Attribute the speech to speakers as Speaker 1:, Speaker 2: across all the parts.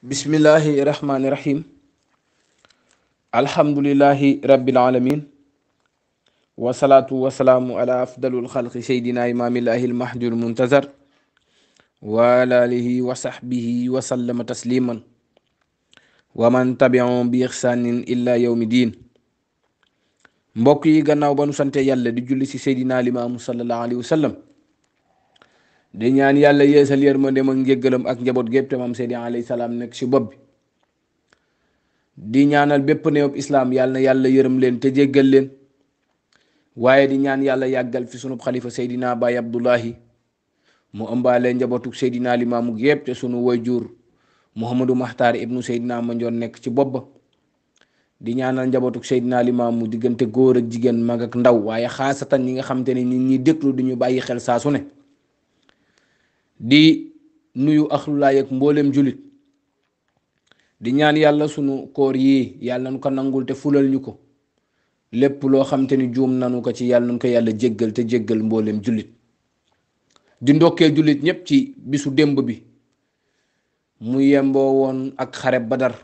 Speaker 1: bismillahi rahmani rahim alhamdulillahi rabbil alamin wasalaatu wasalaamu ala afdalul xalqi seydina imaamillahi almahdul muntazar wa ala alihi wa sahbihi wa sallama tasliman wa man tabiahum bi ixsaanin illa yawmi diin. mbokk yi, gannaaw ba nu sante yàlla di julli ci seydina limaamu sallallahu alayhi wa sallam, di ñaan yàlla yeesal yërmandeem ak njéggalam ak njaboot gépp te maam Seydi alayhi salaam nekk ci bopp bi. di ñaanal bépp néewub islaam yàlla na yàlla yërëm leen te jéggal leen, waaye di ñaan yàlla yàggal fi sunub xalifa Seydina Baay Abdullahi mu ëmbaale njabootuk Seydina Limaamu gépp te sunu wayjur Muhammadu Maxtaar ibnu Seydina Mandione nekk ci bopp ba. di ñaanal njabootuk Seydina Limaamu diggante góor ak jigéen, mag ak ndaw, waaye xaasatan ñi nga xamante ni nit ñi déglu di ñu bàyyi xel saa su ne. di nuyu axlulaay ak mbooleem julit, di ñaan yàlla sunu koor yi yàlla nañu ko nangul te fulal ñu ko. lépp loo xamante ni juum nanu ko ci yàlla nañu ko yàlla jéggal te jéggal mbooleem jullit. di ndokkee jullit ñépp ci bisu démb bi mu yemboo woon ak xare Badar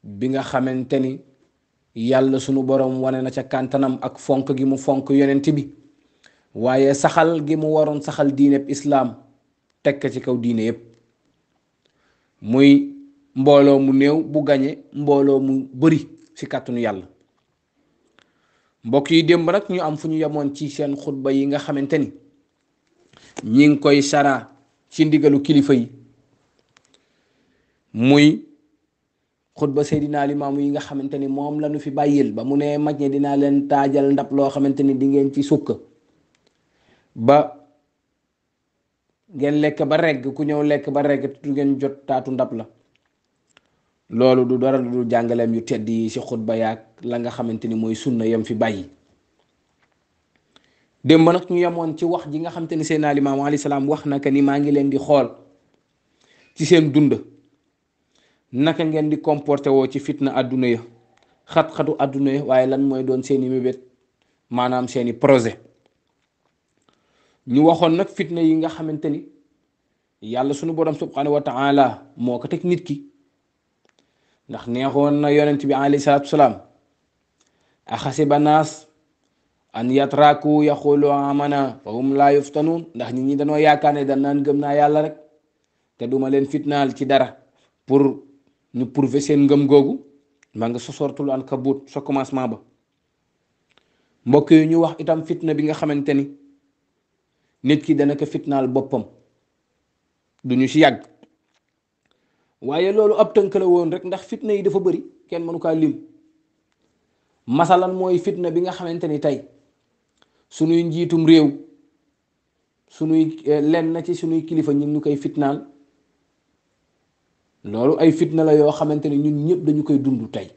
Speaker 1: bi nga xamante ni yàlla sunu borom wane na ca kàntanam ak fonk gi mu fonk yonent bi, waaye saxal gi mu waroon saxal diineb islaam tekk ci kaw diine yépp. muy mbooloo mu néew bu gañe mbooloo mu bari ci kàttanu yàlla. mbokk yi, démb nag ñu am fu ñu yemoon ci seen xutba yi nga xamante ni ñi ngi koy sara ci ndigalu kilifa yi, muy xutba Seydina Limaamu yi nga xamante ni moom lañu fi bàyyil ba mu ne mag ñi dinaa leen taajal ndab loo xamante ni di ngeen ci sukk ba ngeen lekk ba regg, ku ñëw lekk ba regg tu ngeen jot taatu ndab la. loolu du dara du jàngaleem yu tedd yi ci xutba yaag la nga xamante ni mooy sunna yam fi bàyyi. démb nag ñu yemoon ci wax ji nga xamante ni Seydina Limaamu alayhi salaam wax naka ni maa ngi leen di xool ci seen dund naka ngeen di comporté woo ci fitna àdduna ya, xat-xatu àdduna ya, waaye lan mooy doon seeni mébét, maanaam seeni projet. ñu waxoon nag fitna yi nga xamante ni yàlla sunu borom subhanahu wa ta'ala moo ko teg nit ki, ndax neexoon na yonent bi alayhi salaatu salaam axasiba naas an yatraku yaqulu amana fa hum laa yuftanuun, ndax nit ñi dañoo yaakaar ne dañ naan gëm naa yàlla rek te duma leen fitnaal ci dara pour ñu prouver seen ngëm googu. maa nga sosortul Ankabut sa commencement ba. mbokk yi, ñu wax itam fitna bi nga xamante ni nit ki dana ko fitnaal boppam, duñu ci yàgg, waaye loolu ab tënk la woon rek, ndax fitna yi dafa bari kenn mënu kaa lim. masalan mooy fitna bi nga xamante ni tey sunuy njiitum réew, sunuy lenn na ci sunuy kilifa ñun ñu koy fitnaal. loolu ay fitna la yoo xamante ni ñun ñëpp dañu koy dund tey.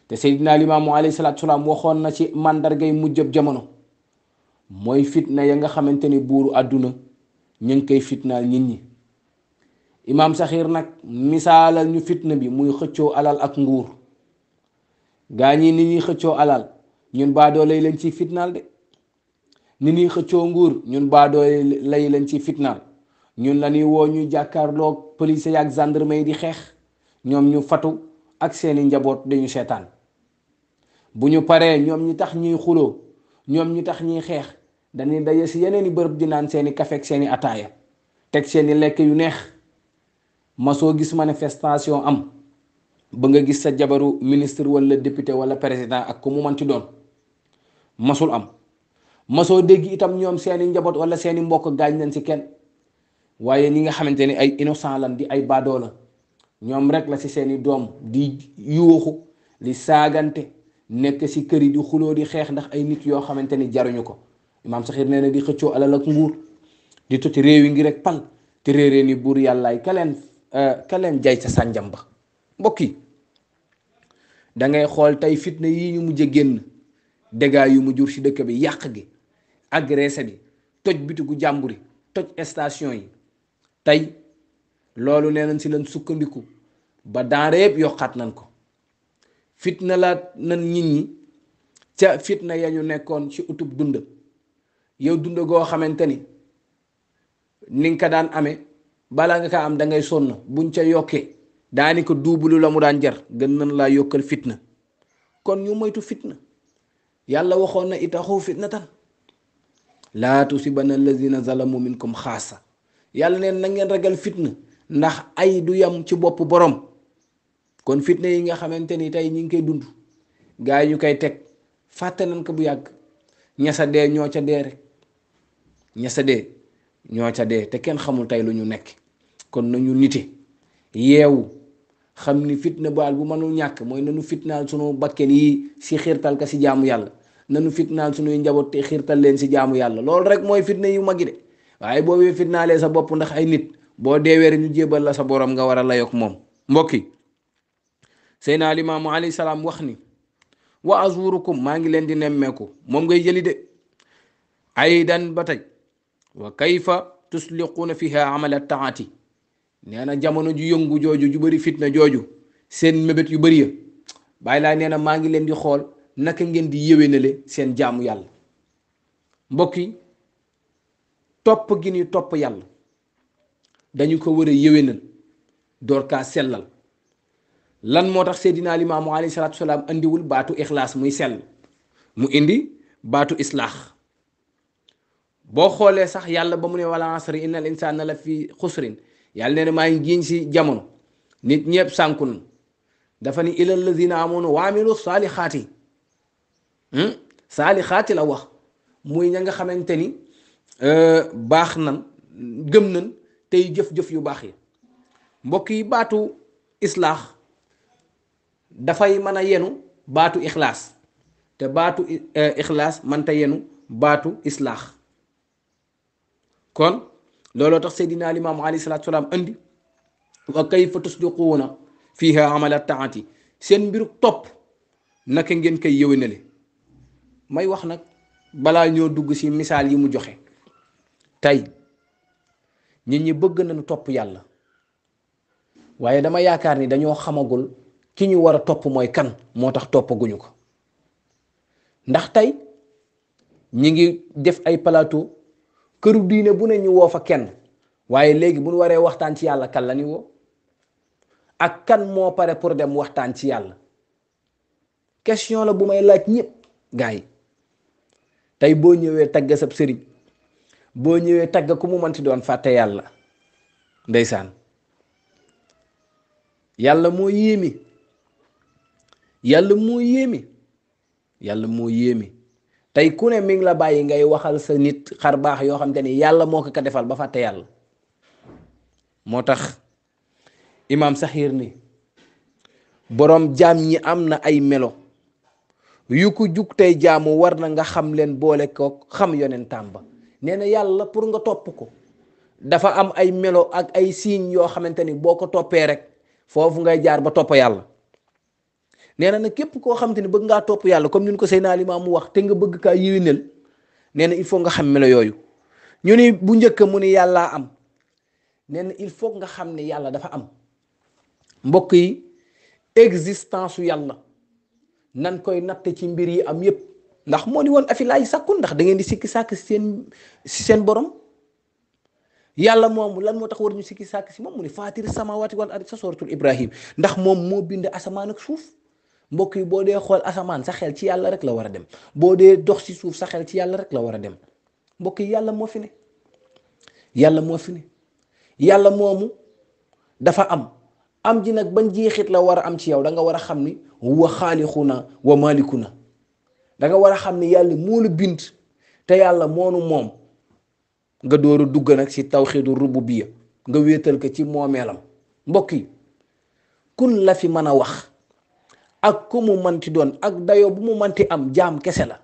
Speaker 1: te Seydina Limaamu alayhi salaatu salaam waxoon na ci màndargay mujjab jamono, mooy fitna ya nga xamante ni buuru àdduna ñu ngi koy fitnaal nit ñi. imaam Saxiir nag misaalal ñu fitna bi muy xëccoo alal ak nguur. gaa ñi ni ñuy xëccoo alal ñun baadoole lañ ciy fitnaal de, ni ñuy xëccoo nguur ñun baadoole lay lañ ciy fitnaal. ñun la ñuy woo ñu jàkkaarloog police yi ak gendarme yi di xeex, ñoom ñu fatu ak seeni njaboot dañu seetaan. bu ñu paree ñoom ñi tax ñuy xuloo, ñoom ñi tax ñuy xeex, dañuy daje si yeneeni bërëb di naan seeni kafe ak seeni ataaya, teg seeni lekk yu neex. masoo gis manifestation am ba nga gis sa jabaru ministre wala député wala président ak ku mu manti doon, masul am. masoo dégg itam ñoom seeni njaboot wala seeni mbokk gaañ nañ ci kenn, waaye ñi nga xamante ni ay innocent lan di ay baadoo la, ñoom rek la ci seeni doom di yuuxu li saagante, nekk ci kër yi di xuloo di xeex ndax ay nit yoo xamante ni jaruñu ko. imaam Saxiir nee na di xëccoo alal ak nguur, di toti réew yi ngi rek pal te réerée ni buur yàllaay ka leen jay sa sànjam ba. mbokk yi, dangay xool tey fitna yi ñu mujj génn, dégâts yu mu jur ci dëkk bi, yàq gi, agressé bi, toj bitigu jàmburi, toj station yi. tey loolu nee nañ ci leen sukkandiku ba denrée yëpp yokkaat nañ ko. fitna la nan nit ñi ca fitna ya ñu nekkoon ci utub dund. yow dund goo xamante ni nga ko daan amee balaa nga kaa am da ngay sonn, buñ ca yokkee daanaka duubulu la mu daan jar, gën nañ laa yokkal fitna. kon ñu moytu fitna. yàlla waxoon na itaxu fitnatan laa tusibanna allazina zalamu minkum xaasa. yàlla neen na ngeen ragal fitna ndax ay du yam ci bopp borom. kon fitna yi nga xamante ni tey ñi ngi koy dund, gaa yi ñu koy teg fàtte nañ ko bu yàgg. ñasa dee ñoo ca dee rek, ñasa dee ñoo ca dee te kenn xamul tey lu ñu nekk. kon nañu nite yeewu xam ni fitna baal bu mënul ñàkk mooy nanu fitnaal sunu bakken yi si xiirtal ka si jaamu yàlla, nanu fitnaal sunuy njaboot te xiirtal leen si jaamu yàlla. loolu rek mooy fitna yu mag yi de. waaye boo wee fitnaalee sa bopp ndax ay nit, boo deewee rek ñu jébal la sa borom nga war a layoog moom. mbokk yi, Seydina Limaamu alayhi salaam wax ni wa azurukum, maa ngi leen di nemmeeku, moom ngay jëli de. aydan ba tey wa kayfa tusliquuna fiha amala taati. nee na jamono ju yëngu jooju ju bëri fitna jooju, seen mébét yu bëri ya, bàyyi laa nee na maa ngi leen di xool naka ngeen di yéwénale seen jaamu yàlla. mbokk yi, topp gi ni topp yàlla dañu ko war a yéwénal door kaa sellal. lan moo tax Seydina Limaamu alayhi salaatu salaam andiwul baatu ixlaas muy sell, mu indi baatu islaax. boo xoolee sax yàlla ba mu ne wala asri innal insaana la fi xusrin, yàlla nee na maa ngi giñ si jamono nit ñëpp sànku nañ. dafa ni ilal lazina amanu wa amilu saalixaati. saalixaati la wax, muy ña nga xamante ni baax nan, gëm nan tey jëf-jëf yu baax yi. mbokk yi, baatu islaax dafay mën a yenu baatu ixlaas, te baatu ixlaas mënta yenu baatu islaax. kon looloo tax Seydina Limaamu alayhi salaatu salaam andi wa kayfa tusdiquuna fiha amala taati. seen mbiru topp naka ngeen koy yëwénale. may wax nag balaa ñoo dugg ci misaal yi mu joxe. tey nit ñi bëgg nañu topp yàlla, waaye dama yaakaar ni dañoo xamagul ki ñu war a topp mooy kan, moo tax toppaguñu ko. ndax tey ñi ngi def ay plateau, këru diine bu ne ñu woo fa kenn, waaye léegi bu ñu waree waxtaan ci yàlla kan la ni woo, ak kan moo pare pour dem waxtaan ci yàlla. question la bu may laaj ñëpp gars yi. tey boo ñëwee tagg sab sëriñ, boo ñëwee tagg ku mu mënti doon fàtte yàlla. ndeysaan, yàlla moo yéemi, yàlla moo yéemi, yàlla moo yéemi. tey ku ne mi ngi la bàyyi ngay waxal sa nit xar baax yoo xam te ni yàlla moo ko defal ba fàtte yàlla. moo tax imaam Saxiir ni boroom jaam ñi am na ay melo yu ko jug tey jaamu war na nga xam leen boole ko xam yonentam ba. nee na yàlla pour nga topp ko dafa am ay melo ak ay signes yoo xamante ni boo ko toppee rek foofu ngay jaar ba topp yàlla. nee na nag képp koo xamante ni bëgg ngaa topp yàlla comme ni ñu ko Seydina Limaamu wax, te nga bëgg kaa yéwénal, nee na il faut nga xam melo yooyu. ñu ni bu njëkk mu ni yàllaa am, nee na il faut nga xam ne yàlla dafa am. mbokk yi, existence su yàlla nan koy natt ci mbir yi am yépp, ndax moo ni woon afi laay sàkkun, ndax da ngeen di sikki sàkk si seen borom. yàlla moomu lan moo tax war ñu sikki sàkk si moom, mu ni faatiri samaawaati wal ardi sa suratul Ibrahim, ndax moom moo bind asamaan ak suuf. mbokk yi, boo dee xool asamaan sa xel ci yàlla rek la war a dem, boo dee dox ci suuf sa xel ci yàlla rek la war a dem. mbokk yi, yàlla moo fi ne, yàlla moo fi ne. yàlla moomu dafa am ji nag ban jeexit la war a am ci yow. da nga war a xam ni wa xaalixuna wa malikuna. da nga war a xam ni yàlla moo la bind te yàlla moonu moom. nga door a dugg nag ci tawxiidu rububiyya, nga wéetal ko ci moomeelam. mbokk yi, kun la fi mën a wax ak ku mu manti doon ak dayo bu mu manti am, jaam kese la.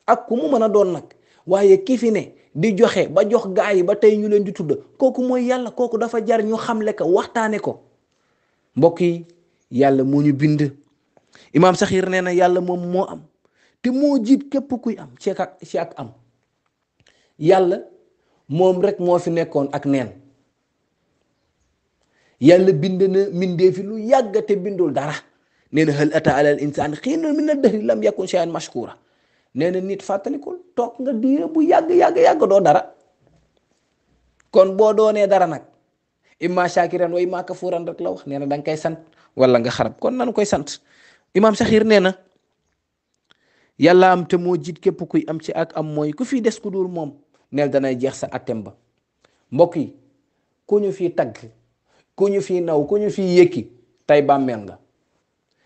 Speaker 1: ak ku mu mën a doon nag, waaye ki fi ne di joxe ba jox gaa yi ba tey ñu leen di tudd, kooku mooy yàlla. kooku dafa jar ñu xamle ko, waxtaane ko. mbokk yi, yàlla moo ñu bind. imaam Saxiir nee na yàlla moom moo am te moo jiit képp kuy am ci ak am. yàlla moom rek moo fi nekkoon ak neen. yàlla bind na mindee fi lu yàgg te bindul dara. nee na hal ata alal insaan xiinun mina dahri lam yakun shay'an mashkura. nee na nit fàttalikul toog nga diire bu yàgg doo dara. kon boo doonee dara nag imma shakiran wa imma kafuran rek la wax nee na da nga koy sant wala nga xarab kon nanu koy sant. Imam Saxiir nee na yàlla am te moo jiit képp kuy am ci ak am mooy ku fi des ku dul moom neel danay jeex sa attem ba. mbokk yi ku ñu fi tagg ku ñu fi naw ku ñu fi yëkki tey bàmmeel nga.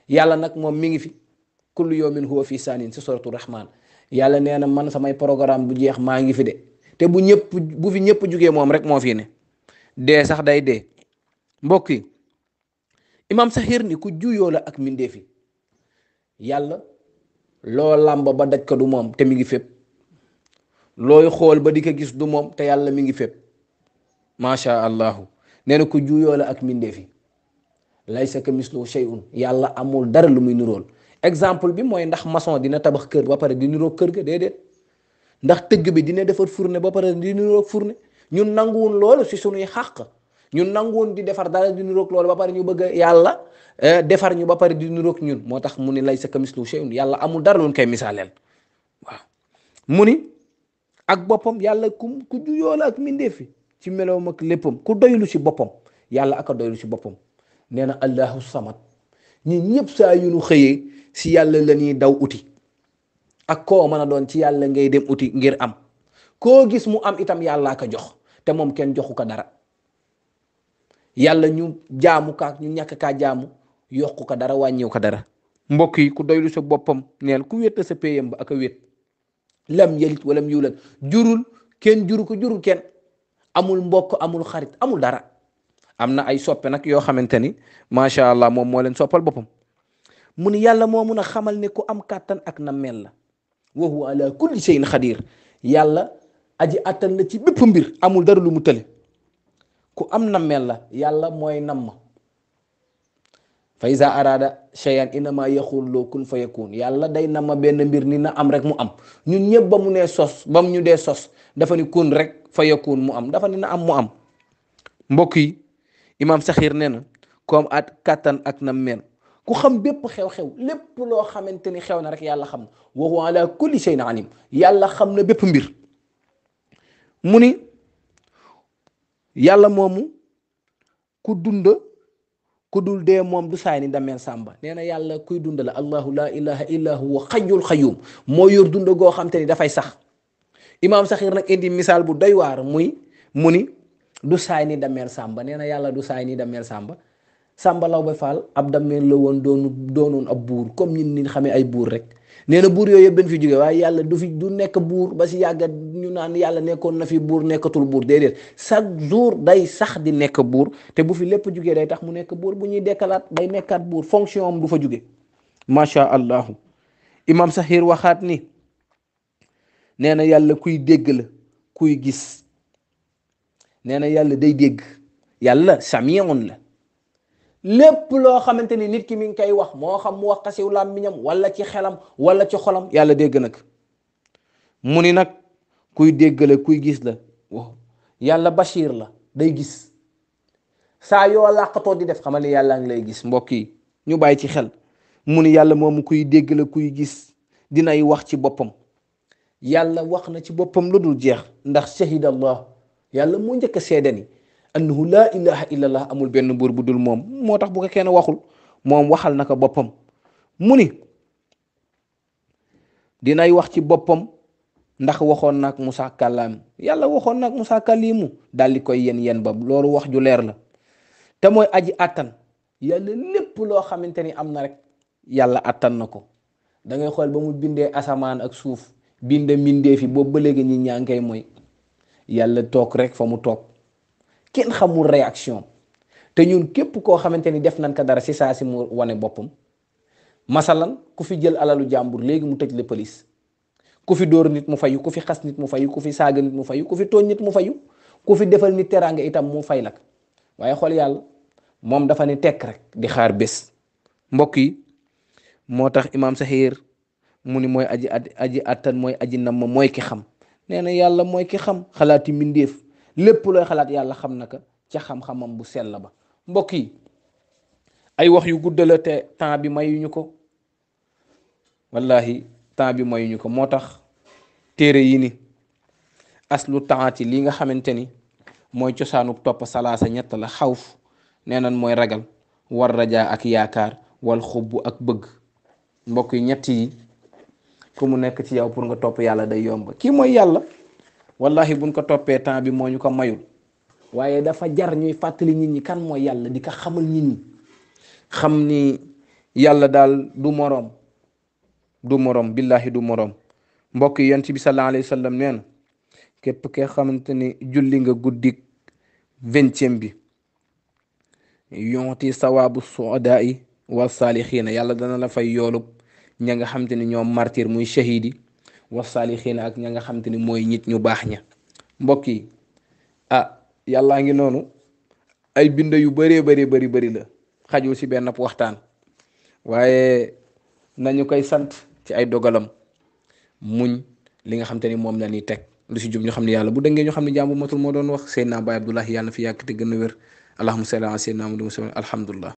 Speaker 1: yàlla nag moom mi ngi fi kullu yawmin huwa fi saanin si suratu rahman yàlla nee na man samay programme bu jeex maa ngi fi de te bu fi ñëpp jugee moom rek moo fi ne dee sax day dee. mbokk yi Imam Saxiir ni ku juyoo la ak mbindeef yi yàlla loo làmb ba daj ko du moom te mi ngi fépp looy xool ba di ko gis du moom te yàlla mi ngi fépp macha allahu. nee na ku juyoo la ak mbindeef yi laysa ka mislu shay'un yàlla amul dara lu muy nirool. exemple bi mooy ndax maçon dina tabax kër ba pare di niroog kër ga déedéet. ndax tëgg bi dina defar fourne ba pare di niroog fourne ñun nanguwun loolu si sunuy xàq ñun nanguwun di defar dara di niroog loolu ba pare ñu bëgg yàlla defar ñu ba pare di niroog ñun moo tax mu ni laysa ka mislu shay'un yàlla amul dara luñ koy misaaleel. waaw mu ni ak boppam yàlla ku juyoo la ak mbindeef yi ci meloom ak léppam ku doylu si boppam yàlla aka doylu si boppam. nee na allahu samad ñi ñëpp saa yu nu xëyee si yàlla la ñuy daw uti ak koo mën a doon ci yàlla ngay dem uti ngir am koo gis mu am itam yàllaa ko jox te moom kenn joxu ko dara. yàlla ñu jaamu kaak ñu ñàkk kaa jaamu yokku ko dara wàññiw ko dara. mbokk yi ku doylu sa boppam neel ku wétta sa péyam ba ak a wét lam yelit walam yulat jurul kenn juru ko jurul kenn amul mbokk amul xarit amul dara. am na ay soppe nag yoo xamante ni macha allah moom moo leen soppal boppam. mu ni yàlla moo mun a xamal ne ku am kàttan ak na mel la wa huwa ala kulli shay'in xadir yàlla aji attan la ci bépp mbir amul dara lu mu tële. ku am na mel la yàlla mooy nam fa iza arada shay'an innama yaqulu lahu kun fa yakun yàlla day nama benn mbir ni na am rek mu am ñun ñëpp ba mu nee sos ba mu ñu dee sos dafa ni kun rek fa yakun mu am dafa ni na am mu am. mbokk yi Imam Saxiir nee na ku am at kàttan ak na mel ku xam bépp xew-xew lépp loo xamante ni xew na rek yàlla xam na wa huwa ala kulli shay'in alim yàlla xam na bépp mbir. mu ni yàlla moomu ku dund ku dul dee moom du saay ni dameel sàmba nee na yàlla kuy dund la allahu la ilaha illa huwa xayyul xayyum moo yor dund goo xam te ni dafay sax. Imam Saxiir nag indi misaal bu doy waar mu ni du saay ni dameel sàmba nee na yàlla du saay ni dameel sàmba. Sàmba Lawbe Fall ab dameel la woon doonoon ab buur comme ñun ni xamee ay buur rek nee na buur yooyu yëpp dañ fi jóge waaye yàlla du nekk buur ba si yàgga ñu naan yàlla nekkoon na fi buur nekkatul buur déedéet chaque jour day sax di nekk buur te bu fi lépp jógee day tax mu nekk buur bu ñuy dekkalaat day nekkaat buur fonction am du fa jóge macha allahu. Imam Saxiir waxaat ni nee na yàlla kuy dégg la kuy gis nee na yàlla day dégg yàlla samiun la lépp loo xamante ni nit ki mi ngi koy wax moo xam mu wax kasiw làmmiñam wala ci xelam wala ci xolam yàlla dégg nag. mu ni nag kuy dégg la kuy gis la waaw yàlla bashir la day gis saa yoo làqatoo di def xamal ni yàlla ngi lay gis. mbokk yi ñu bàyyi ci xel mu ni yàlla moomu kuy dégg la kuy gis dinay wax ci boppam yàlla wax na ci boppam lu dul jeex ndax shahida allah yàlla moo njëkk a seede ni annahu laa ilaha illallah amul benn buur bu dul moom moo tax bu ko kenn waxul moom waxal na ko boppam. mu ni dinay wax ci boppam ndax waxoon nag Musaa kàllaam yàlla waxoon nag Musaa kàllimu daal di koy yen ba loolu wax ju leer la te mooy aji attan yàlla lépp loo xamante ni am na rek yàlla attan na ko. da ngay xool ba mu bindee asamaan ak suuf binde mbindee fi boobu ba léegi ñi ñaa ngi koy mooy yàlla toog rek fa mu toog kenn xamul réaction te ñun képp koo xamante ni def nañ ko dara si saa si mu wane boppam. masalan ku fi jël alalu jàmbur léegi mu tëj la police ku fi dóor nit mu fayu ku fi xas nit mu fayu ku fi saaga nit mu fayu ku fi tooñ nit mu fayu ku fi defal nit teraanga itam mu fay lak waaye xool yàlla moom dafa ne tekk rek di xaar bés. mbokk yi moo tax Imam Saxiir mu ni mooy aji attan mooy aji nam mooy ki xam nee na yàlla mooy ki xam xalaati mbindeef lépp looy xalaat yàlla xam na ko ca xam-xamam bu sell ba. mbokk yi ay wax yu gudd la te temps bi mayuñu ko wallahi temps bi mayuñu ko moo tax téere yi ni aslu taati li nga xamante ni mooy cosaanu topp salaasa ñett la. xawf nee nan mooy ragal, war rajaa ak yaakaar, wal xubbu ak bëgg. mbokk yi ñett yi ku mu nekk ci yow pour nga topp yàlla day yomb. kii mooy yàlla wallahi buñ ko toppee temps bi moo ñu ko mayul, waaye dafa jar ñuy fàttali nit ñi kan mooy yàlla, di ko xamal nit ñi xam ni yàlla daal du moroom, du moroom, billahi du moroom. mbokk yi yonent bi sallallahu alayhi wa sallam nee na képp kee xamante ni julli nga guddik 20e bi yonti sawaabu suhadaa yi wa saalixiina, yàlla dana la fay yoolub ña nga xamante ni ñoom martir muy shahidi wa saalixiina ak ña nga xamante ni mooy nit ñu baax ña. mbokk yi yàllaa ngi noonu, ay bind yu bëree bëri la, xajul ci benn waxtaan, waaye nañu koy sant ci ay dogalam, muñ li nga xamante ni moom la ñuy teg. lu ci jub ñu xam ne yàlla, bu dëngee ñu xam ne jàmm bu matul moo doon wax. Seydina Baye Abdoulaye yàlla na fi yàgg te gën a wér. allahumma salli ala sayyidina Muhammad alhamdulillah.